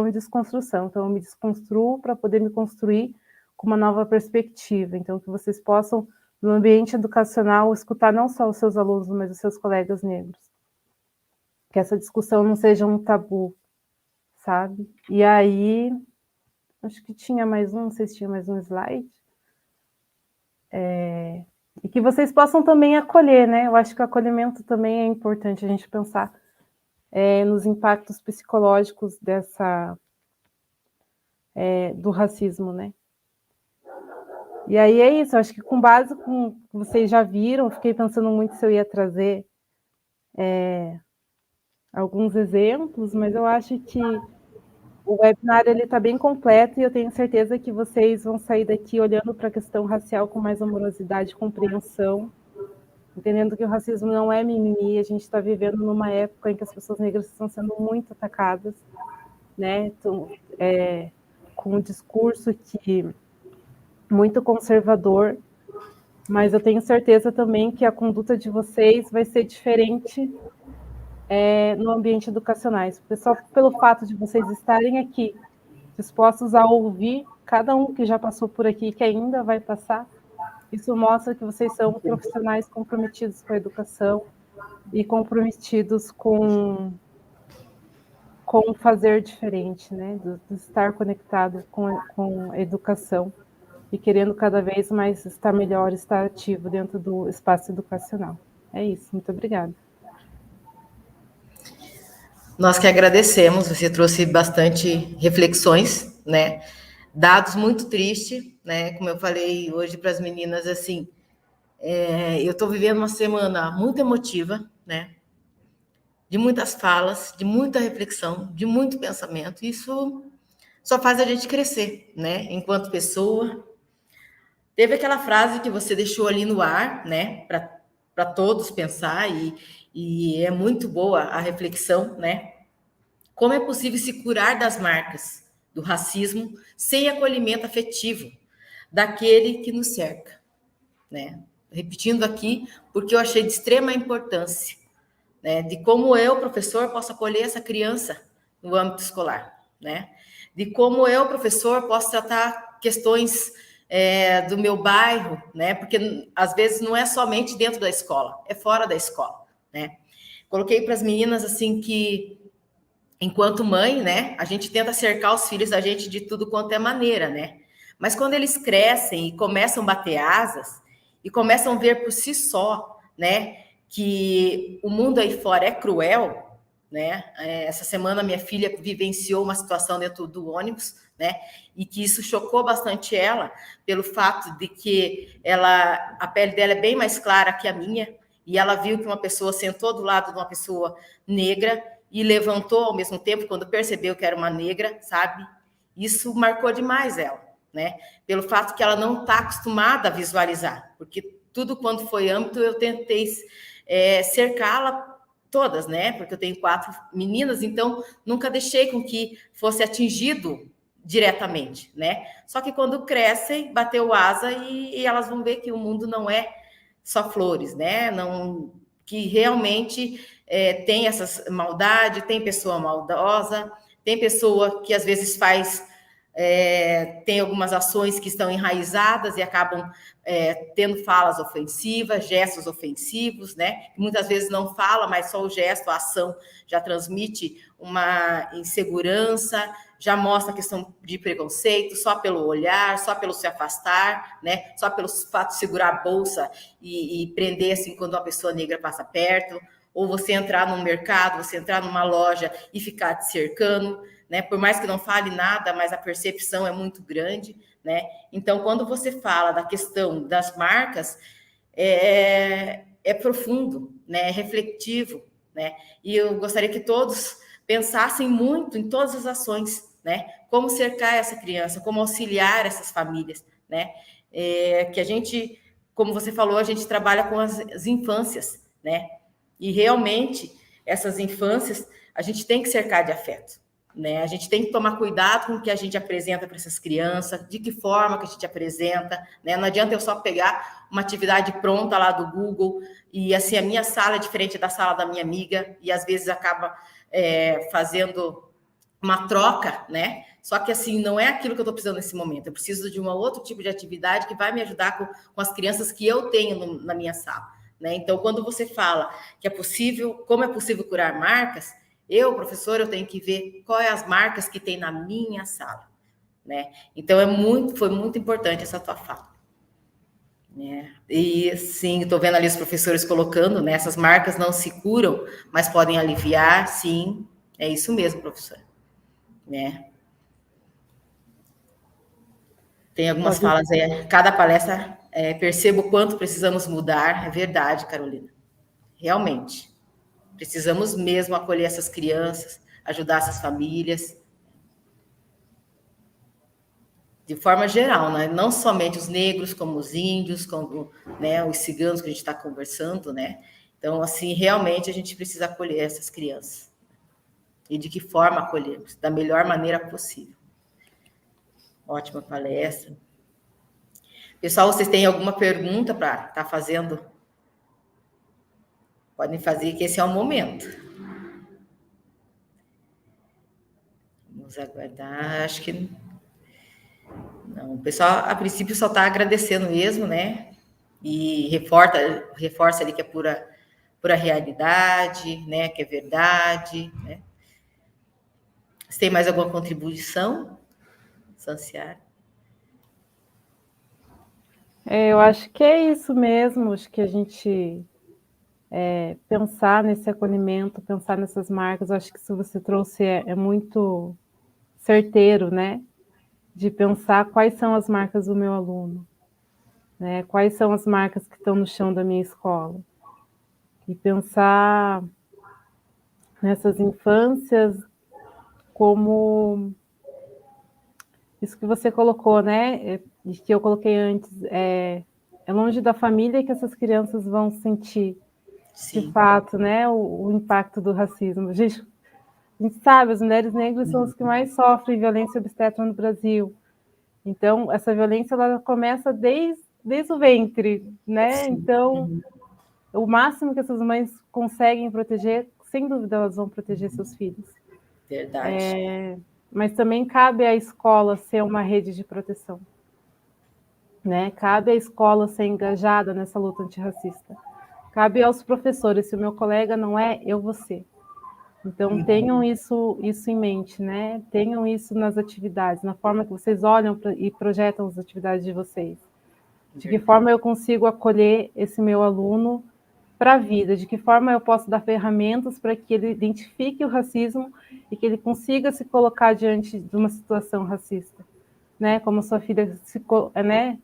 Speaker 3: e desconstrução. Então, eu me desconstruo para poder me construir com uma nova perspectiva. Então, que vocês possam, no ambiente educacional, escutar não só os seus alunos, mas os seus colegas negros. Que essa discussão não seja um tabu, sabe? E aí, acho que tinha mais um, não sei se tinha mais um slide. E que vocês possam também acolher, né? Eu acho que o acolhimento também é importante a gente pensar nos impactos psicológicos do racismo, né? E aí é isso, eu acho que com base com o que vocês já viram, eu fiquei pensando muito se eu ia trazer alguns exemplos, mas eu acho que o webinar está bem completo e eu tenho certeza que vocês vão sair daqui olhando para a questão racial com mais amorosidade e compreensão, entendendo que o racismo não é mimimi, a gente está vivendo numa época em que as pessoas negras estão sendo muito atacadas, né? Então, com um discurso muito conservador, mas eu tenho certeza também que a conduta de vocês vai ser diferente no ambiente educacional. Só pelo fato de vocês estarem aqui, dispostos a ouvir cada um que já passou por aqui, que ainda vai passar, isso mostra que vocês são profissionais comprometidos com a educação e comprometidos com fazer diferente, né? De estar conectado com a educação e querendo cada vez mais estar melhor, estar ativo dentro do espaço educacional. É isso, muito obrigada.
Speaker 2: Nós que agradecemos, você trouxe bastante reflexões, né? Dados muito tristes, né? Como eu falei hoje para as meninas, assim, eu estou vivendo uma semana muito emotiva, né? De muitas falas, de muita reflexão, de muito pensamento. Isso só faz a gente crescer, né? Enquanto pessoa. Teve aquela frase que você deixou ali no ar, né? Para todos pensar, e é muito boa a reflexão, né? Como é possível se curar das marcas do racismo sem acolhimento afetivo daquele que nos cerca, né? Repetindo aqui, porque eu achei de extrema importância, né? De como eu, professor, posso acolher essa criança no âmbito escolar, né? De como eu, professor, posso tratar questões do meu bairro, né? Porque às vezes não é somente dentro da escola, é fora da escola, né? Coloquei para as meninas assim que, enquanto mãe, né, a gente tenta cercar os filhos da gente de tudo quanto é maneira, né? Mas quando eles crescem e começam a bater asas e começam a ver por si só, né, que o mundo aí fora é cruel, né? Essa semana minha filha vivenciou uma situação dentro do ônibus, né? E que isso chocou bastante ela, pelo fato de que a pele dela é bem mais clara que a minha, e ela viu que uma pessoa sentou do lado de uma pessoa negra e levantou ao mesmo tempo quando percebeu que era uma negra, sabe? Isso marcou demais ela, né? Pelo fato que ela não está acostumada a visualizar, porque tudo quanto foi âmbito eu tentei cercá-la todas, né? Porque eu tenho 4 meninas, então nunca deixei com que fosse atingido diretamente, né? Só que quando crescem, bateu asa e elas vão ver que o mundo não é só flores, né? Não, que realmente tem essas maldade, tem pessoa maldosa, tem pessoa que às vezes tem algumas ações que estão enraizadas e acabam tendo falas ofensivas, gestos ofensivos, né? Muitas vezes não fala, mas só o gesto, a ação já transmite uma insegurança, já mostra a questão de preconceito, só pelo olhar, só pelo se afastar, né? Só pelo fato de segurar a bolsa e prender assim quando uma pessoa negra passa perto, ou você entrar num mercado, você entrar numa loja e ficar te cercando, né? Por mais que não fale nada, mas a percepção é muito grande, né? Então, quando você fala da questão das marcas, é profundo, né? É refletivo, né? E eu gostaria que todos pensassem muito em todas as ações, né? Como cercar essa criança, como auxiliar essas famílias, né? Que a gente, como você falou, a gente trabalha com as infâncias, né? E realmente essas infâncias, a gente tem que cercar de afeto, né? A gente tem que tomar cuidado com o que a gente apresenta para essas crianças, de que forma que a gente apresenta, né? Não adianta eu só pegar uma atividade pronta lá do Google e, assim, a minha sala é diferente da sala da minha amiga e, às vezes, acaba fazendo uma troca, né? Só que, assim, não é aquilo que eu estou precisando nesse momento. Eu preciso de um outro tipo de atividade que vai me ajudar com as crianças que eu tenho na minha sala, né? Então, quando você fala que é possível, como é possível curar marcas, eu, professora, eu tenho que ver quais as marcas que tem na minha sala, né? Então, foi muito importante essa tua fala. E, sim, estou vendo ali os professores colocando, né? Essas marcas não se curam, mas podem aliviar, sim. É isso mesmo, professora. Né? Tem algumas falas aí, cada palestra, percebo o quanto precisamos mudar. É verdade, Carolina. Realmente. Precisamos mesmo acolher essas crianças, ajudar essas famílias. De forma geral, né? Não somente os negros, como os índios, como, né, os ciganos que a gente está conversando, né? Então, assim, realmente a gente precisa acolher essas crianças. E de que forma acolhermos? Da melhor maneira possível. Ótima palestra. Pessoal, vocês têm alguma pergunta para estar fazendo? Podem fazer, que esse é o momento. Vamos aguardar, acho que... Não, o pessoal, a princípio, só está agradecendo mesmo, né? E reforça ali que é pura realidade, né? Que é verdade, né? Você tem mais alguma contribuição, Sanciara?
Speaker 3: Eu acho que é isso mesmo, acho que a gente pensar nesse acolhimento, pensar nessas marcas, acho que isso você trouxe é muito certeiro, né? De pensar quais são as marcas do meu aluno, né? Quais são as marcas que estão no chão da minha escola. E pensar nessas infâncias como isso que você colocou, né? E que eu coloquei antes, é longe da família que essas crianças vão sentir,
Speaker 2: Sim.
Speaker 3: de fato, né? O impacto do racismo. A gente sabe, as mulheres negras são as que mais sofrem violência obstétrica no Brasil. Então, essa violência ela começa desde o ventre, né? Sim. Então, o máximo que essas mães conseguem proteger, sem dúvida, elas vão proteger seus filhos.
Speaker 2: Verdade.
Speaker 3: Mas também cabe à escola ser uma rede de proteção, né? Cabe à escola ser engajada nessa luta antirracista. Cabe aos professores, se o meu colega não é, eu vou ser. Então, tenham isso em mente, né? Tenham isso nas atividades, na forma que vocês olham e projetam as atividades de vocês. De que forma eu consigo acolher esse meu aluno para a vida? De que forma eu posso dar ferramentas para que ele identifique o racismo e que ele consiga se colocar diante de uma situação racista? Né? Como sua filha né?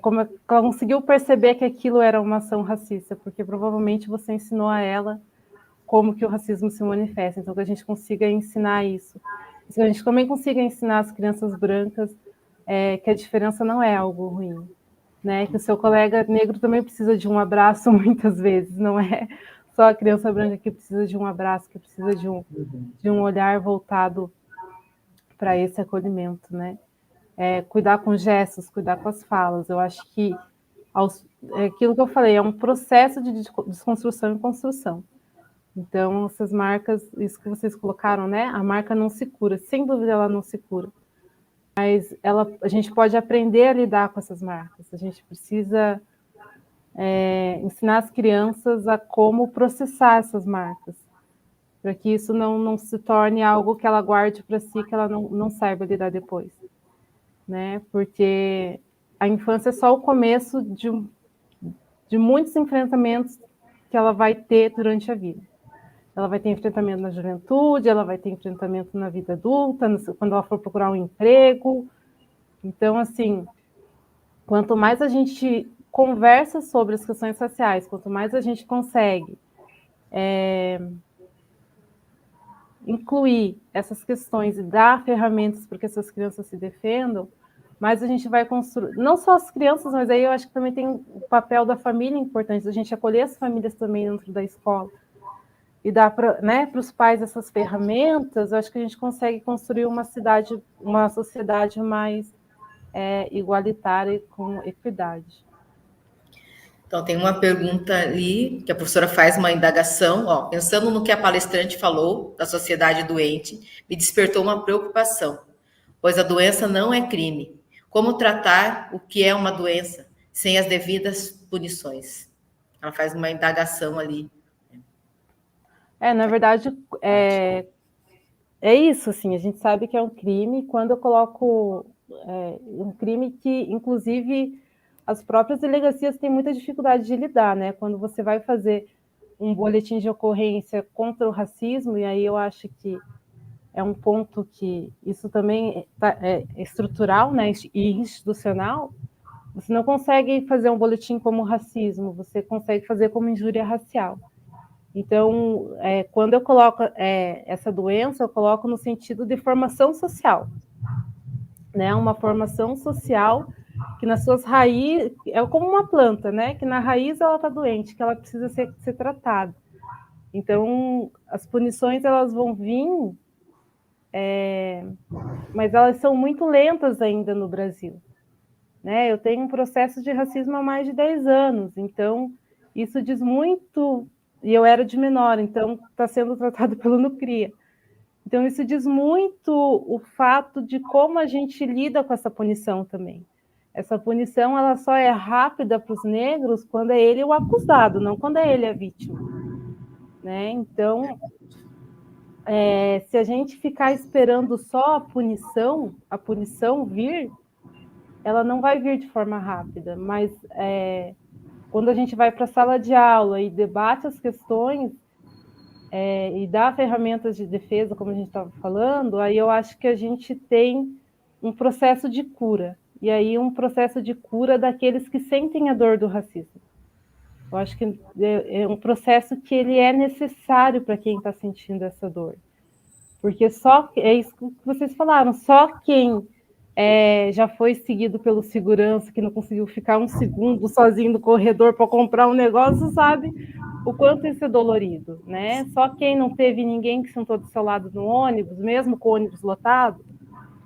Speaker 3: Como ela conseguiu perceber que aquilo era uma ação racista, porque provavelmente você ensinou a ela como que o racismo se manifesta, então que a gente consiga ensinar isso. Que a gente também consiga ensinar as crianças brancas que a diferença não é algo ruim, né? Que o seu colega negro também precisa de um abraço muitas vezes, não é só a criança branca que precisa de um abraço, que precisa de um olhar voltado para esse acolhimento, né? Cuidar com gestos, cuidar com as falas. Eu acho que aquilo que eu falei é um processo de desconstrução e construção. Então, essas marcas, isso que vocês colocaram, né? A marca não se cura, sem dúvida ela não se cura. Mas a gente pode aprender a lidar com essas marcas. A gente precisa ensinar as crianças a como processar essas marcas, para que isso não se torne algo que ela guarde para si, que ela não saiba lidar depois. Né? Porque a infância é só o começo de muitos enfrentamentos que ela vai ter durante a vida. Ela vai ter enfrentamento na juventude, ela vai ter enfrentamento na vida adulta, quando ela for procurar um emprego. Então, assim, quanto mais a gente conversa sobre as questões raciais, quanto mais a gente consegue incluir essas questões e dar ferramentas para que essas crianças se defendam, mais a gente vai construir, não só as crianças, mas aí eu acho que também tem o papel da família importante, a gente acolher as famílias também dentro da escola. e dar para, né, para os pais essas ferramentas, eu acho que a gente consegue construir uma sociedade mais igualitária e com equidade.
Speaker 2: Então, tem uma pergunta ali, que a professora faz uma indagação, ó, pensando no que a palestrante falou da sociedade doente, me despertou uma preocupação, pois a doença não é crime. Como tratar o que é uma doença sem as devidas punições? Ela faz uma indagação ali.
Speaker 3: Na verdade, é isso, assim, a gente sabe que é um crime quando eu coloco um crime que, inclusive, as próprias delegacias têm muita dificuldade de lidar, né? Quando você vai fazer um boletim de ocorrência contra o racismo, e aí eu acho que é um ponto que isso também é estrutural, né, e institucional, você não consegue fazer um boletim como racismo, você consegue fazer como injúria racial. Então, quando eu coloco essa doença, eu coloco no sentido de formação social, né? Uma formação social que nas suas raízes, é como uma planta, né? Que na raiz ela está doente, que ela precisa ser tratada. Então, as punições elas vão vir, mas elas são muito lentas ainda no Brasil, né? Eu tenho um processo de racismo há mais de 10 anos, então isso diz muito, e eu era de menor, então está sendo tratado pelo Nucria. Então isso diz muito o fato de como a gente lida com essa punição também. Essa punição ela só é rápida para os negros quando é ele o acusado, não quando é ele a vítima, né? Então, se a gente ficar esperando só a punição vir, ela não vai vir de forma rápida, mas quando a gente vai para a sala de aula e debate as questões e dá ferramentas de defesa, como a gente estava falando, aí eu acho que a gente tem um processo de cura, e aí um processo de cura daqueles que sentem a dor do racismo. Eu acho que é um processo que ele é necessário para quem está sentindo essa dor, porque é isso que vocês falaram, só quem já foi seguido pelo segurança, que não conseguiu ficar um segundo sozinho no corredor para comprar um negócio, sabe o quanto isso é dolorido, né? Só quem não teve ninguém que sentou do seu lado no ônibus, mesmo com o ônibus lotado,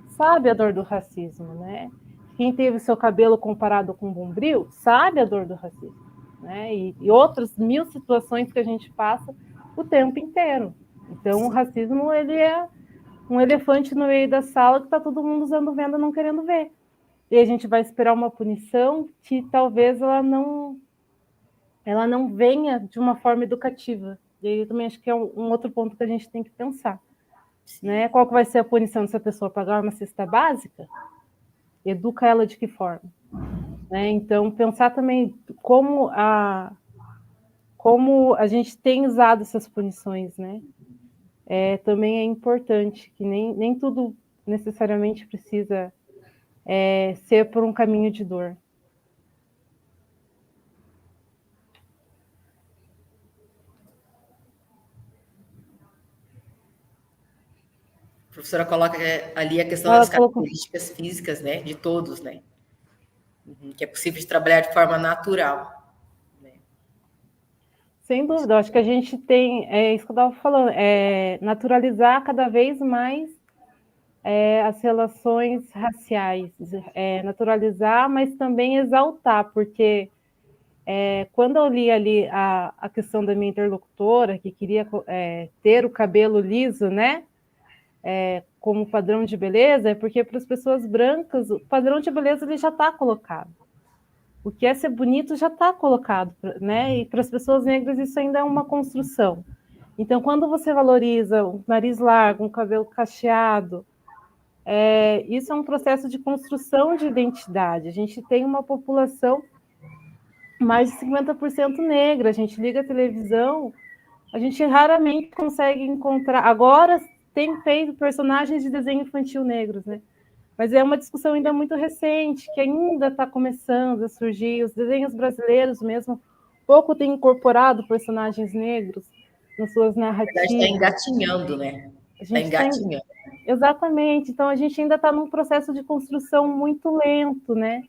Speaker 3: sabe a dor do racismo, né? Quem teve seu cabelo comparado com um bombril, sabe a dor do racismo, né? E outras 1000 situações que a gente passa o tempo inteiro. Então, o racismo, ele é um elefante no meio da sala que está todo mundo usando venda não querendo ver. E a gente vai esperar uma punição que talvez ela não venha de uma forma educativa. E aí eu também acho que é um outro ponto que a gente tem que pensar. Né? Qual que vai ser a punição se a pessoa pagar uma cesta básica? Educa ela de que forma? Né? Então, pensar também como a gente tem usado essas punições, né? Também é importante, que nem tudo necessariamente precisa ser por um caminho de dor.
Speaker 2: A professora coloca ali a questão das características físicas, né, de todos, né? Que é possível de trabalhar de forma natural. Né?
Speaker 3: Sem dúvida, eu acho que a gente tem, isso que eu estava falando, naturalizar cada vez mais as relações raciais, naturalizar, mas também exaltar, porque quando eu li ali a questão da minha interlocutora, que queria ter o cabelo liso, né? Como padrão de beleza, é porque para as pessoas brancas o padrão de beleza ele já está colocado. O que é ser bonito já está colocado, né? E para as pessoas negras isso ainda é uma construção. Então, quando você valoriza um nariz largo, um cabelo cacheado, isso é um processo de construção de identidade. A gente tem uma população mais de 50% negra. A gente liga a televisão, a gente raramente consegue encontrar. Agora tem feito personagens de desenho infantil negros, né? Mas é uma discussão ainda muito recente, que ainda está começando a surgir. Os desenhos brasileiros mesmo, pouco têm incorporado personagens negros nas suas narrativas.
Speaker 2: Na verdade, está engatinhando, né? Está engatinhando.
Speaker 3: Exatamente. Então, a gente ainda está num processo de construção muito lento, né?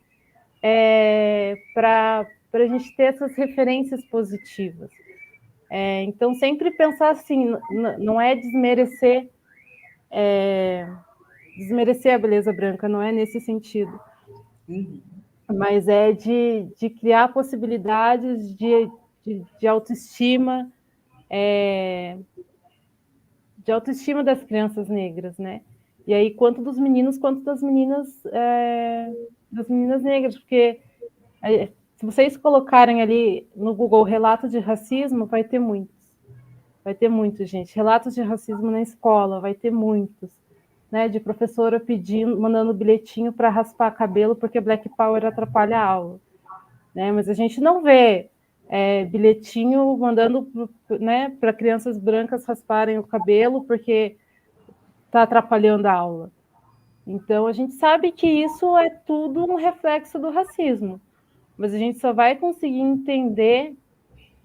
Speaker 3: Para a gente ter essas referências positivas. Então, sempre pensar assim, não é desmerecer a beleza branca, não é nesse sentido. Mas é de criar possibilidades de autoestima, das crianças negras, né? E aí, quanto dos meninos, quanto das meninas negras, porque se vocês colocarem ali no Google relato de racismo, vai ter muitos. Vai ter muitos, gente. Relatos de racismo na escola, vai ter muitos. Né, de professora mandando bilhetinho para raspar cabelo porque Black Power atrapalha a aula. Né? Mas a gente não vê bilhetinho mandando, né, para crianças brancas rasparem o cabelo porque está atrapalhando a aula. Então, a gente sabe que isso é tudo um reflexo do racismo. Mas a gente só vai conseguir entender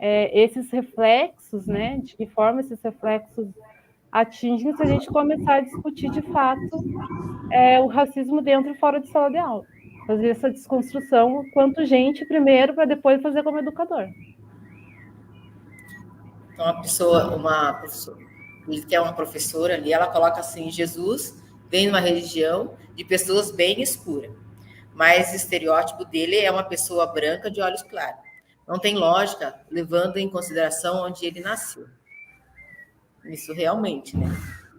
Speaker 3: esses reflexos, né, de que forma esses reflexos atingem se a gente começar a discutir de fato o racismo dentro e fora de sala de aula. Fazer essa desconstrução quanto gente primeiro, para depois fazer como educador.
Speaker 2: Então, uma professora, ele quer uma professora ali, ela coloca assim, Jesus vem numa religião de pessoas bem escuras, mas o estereótipo dele é uma pessoa branca de olhos claros. Não tem lógica, levando em consideração onde ele nasceu. Isso realmente, né?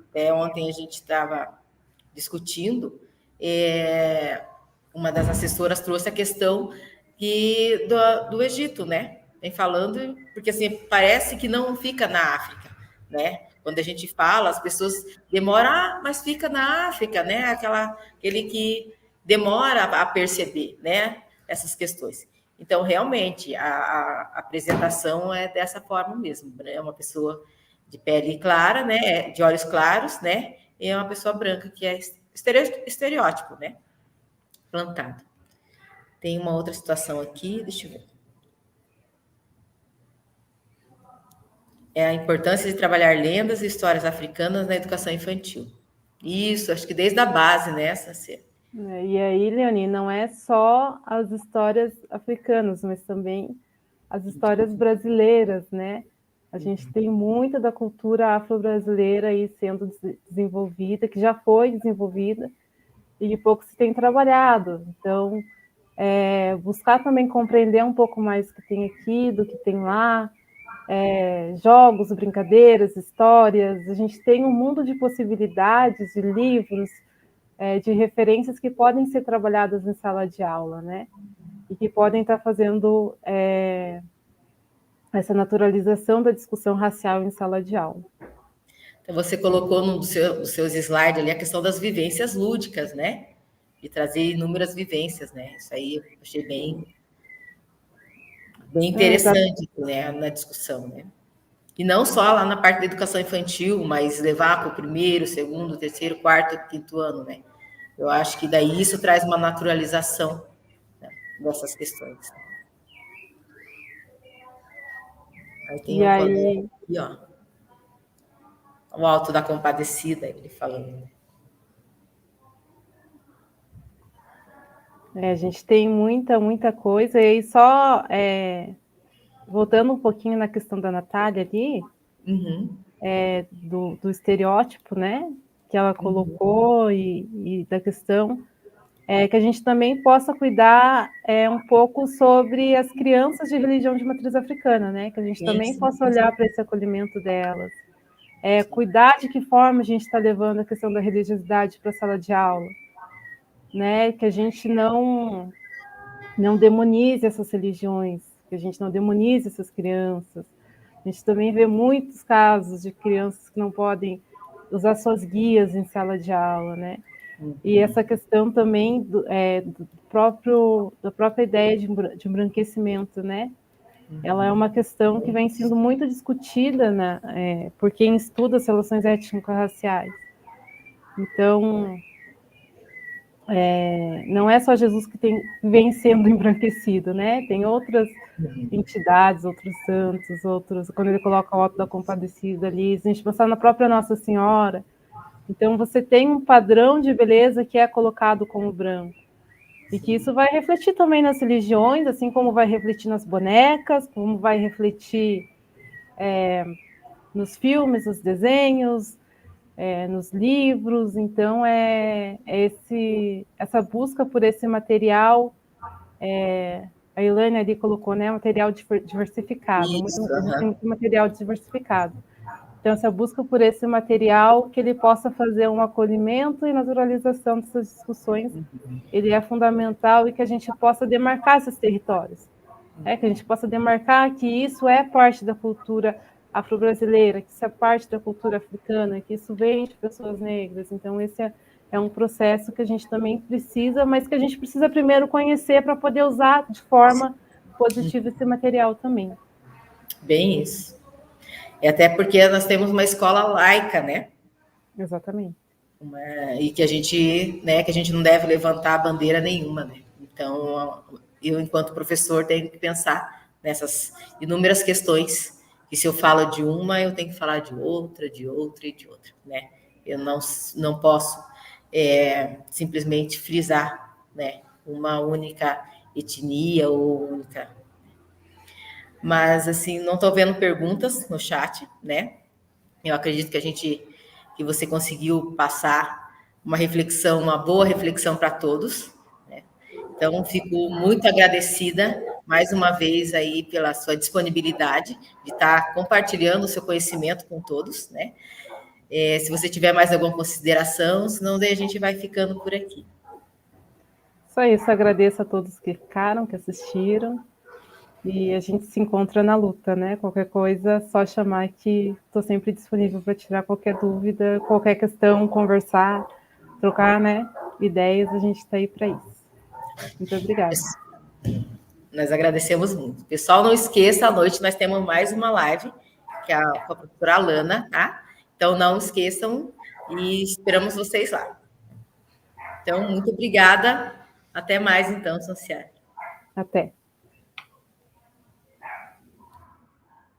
Speaker 2: Até ontem a gente estava discutindo, uma das assessoras trouxe a questão do Egito, né? Vem falando, porque assim, parece que não fica na África, né? Quando a gente fala, as pessoas demoram, mas fica na África, né? Aquele que demora a perceber, né? Essas questões. Então, realmente, a apresentação é dessa forma mesmo, né? É uma pessoa de pele clara, né? De olhos claros, né? E é uma pessoa branca, que é estereótipo, né? Plantado. Tem uma outra situação aqui, deixa eu ver. É a importância de trabalhar lendas e histórias africanas na educação infantil. Isso, acho que desde a base, né, Cacê?
Speaker 3: E aí, Leoni, não é só as histórias africanas, mas também as histórias brasileiras, né? A gente tem muita da cultura afro-brasileira aí sendo desenvolvida, que já foi desenvolvida, e de pouco se tem trabalhado. Então, buscar também compreender um pouco mais o que tem aqui, do que tem lá, jogos, brincadeiras, histórias. A gente tem um mundo de possibilidades, de livros, de referências que podem ser trabalhadas em sala de aula, né? E que podem estar fazendo essa naturalização da discussão racial em sala de aula.
Speaker 2: Então, você colocou num dos seus slides ali a questão das vivências lúdicas, né? De trazer inúmeras vivências, né? Isso aí eu achei bem interessante, né, na discussão, né? E não só lá na parte da educação infantil, mas levar para o primeiro, segundo, terceiro, quarto, quinto ano, né? Eu acho que daí isso traz uma naturalização, né, dessas questões. Aí tem colega aqui, ó. O Alto da Compadecida, ele falando.
Speaker 3: A gente tem muita coisa, e aí só voltando um pouquinho na questão da Natália ali, do estereótipo, né, que ela colocou, e da questão que a gente também possa cuidar um pouco sobre as crianças de religião de matriz africana, né, que a gente também possa olhar para esse acolhimento delas, cuidar de que forma a gente está levando a questão da religiosidade para a sala de aula, né, que a gente não demonize essas religiões, que a gente não demonize essas crianças. A gente também vê muitos casos de crianças que não podem usar suas guias em sala de aula, né? E essa questão também da própria ideia de embranquecimento, né? Ela é uma questão que vem sendo muito discutida, né, por quem estuda as relações étnico-raciais. Então, não é só Jesus que vem sendo embranquecido, né? Tem outras entidades, outros santos, quando ele coloca o Alto da Compadecida ali, se a gente pensar na própria Nossa Senhora, então você tem um padrão de beleza que é colocado como branco, e que isso vai refletir também nas religiões, assim como vai refletir nas bonecas, como vai refletir nos filmes, nos desenhos, nos livros. Então, essa busca por esse material, a Elaine ali colocou, né, material diversificado.
Speaker 2: Isso,
Speaker 3: Tem muito material diversificado. Então, essa busca por esse material, que ele possa fazer um acolhimento e naturalização dessas discussões, ele é fundamental, e que a gente possa demarcar esses territórios. Que a gente possa demarcar que isso é parte da cultura afro-brasileira, que isso é parte da cultura africana, que isso vem de pessoas negras. Então, esse é um processo que a gente também precisa, mas que a gente precisa primeiro conhecer para poder usar de forma positiva esse material também.
Speaker 2: Bem isso. Até porque nós temos uma escola laica, né?
Speaker 3: Exatamente.
Speaker 2: E que a gente, né, que a gente não deve levantar bandeira nenhuma, né? Então, eu, enquanto professor, tenho que pensar nessas inúmeras questões, que se eu falo de uma, eu tenho que falar de outra, e de outra, né? Eu não posso simplesmente frisar, né, uma única etnia ou única. Mas, assim, não estou vendo perguntas no chat, né? Eu acredito que você conseguiu passar uma reflexão, uma boa reflexão para todos, né? Então, fico muito agradecida, mais uma vez, aí, pela sua disponibilidade de estar compartilhando o seu conhecimento com todos, né? Se você tiver mais alguma consideração, senão daí a gente vai ficando por aqui.
Speaker 3: Só isso, agradeço a todos que ficaram, que assistiram, e a gente se encontra na luta, né? Qualquer coisa, só chamar, que estou sempre disponível para tirar qualquer dúvida, qualquer questão, conversar, trocar, né, ideias, a gente está aí para isso. Muito obrigada.
Speaker 2: Nós agradecemos muito. Pessoal, não esqueça, à noite nós temos mais uma live, que é com a professora Alana, tá? Então, não esqueçam e esperamos vocês lá. Então, muito obrigada. Até mais, então, Sanciara.
Speaker 3: Até.